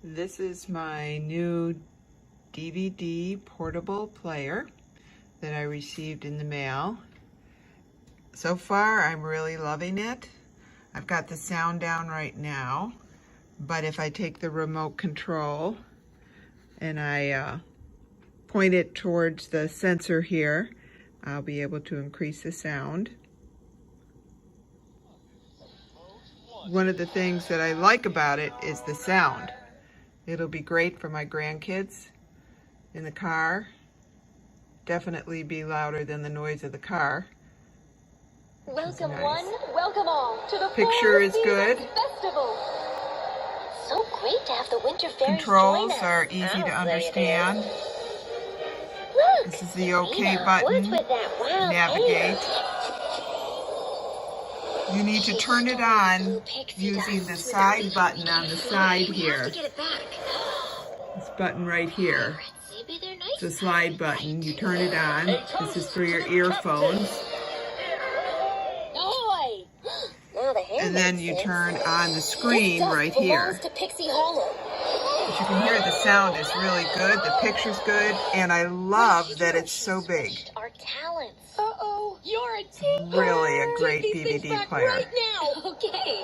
This is my new DVD portable player that I received in the mail. So far, I'm really loving it. I've got the sound down right now, but if I take the remote control and I point it towards the sensor here, I'll be able to increase the sound. One of the things that I like about it is the sound. It'll be great for my grandkids in the car. Definitely be louder than the noise of the car. Welcome Nice. one, welcome all to the Picture Fall is good. Seasons Festival. So great to have the winter fairies Controls join us. are easy to understand. Look, This is the OK Sabrina, button. what's with that wild Navigate. hair? You need to turn it on using the side button on the side here. This button right here. It's a slide button. You turn it on. This is for your earphones. And then you turn on the screen right here. As you can hear, the sound is really good, the picture's good, and I love that it's so big. Uh-oh, you're a teacher. Really a great DVD player. Right now. Okay.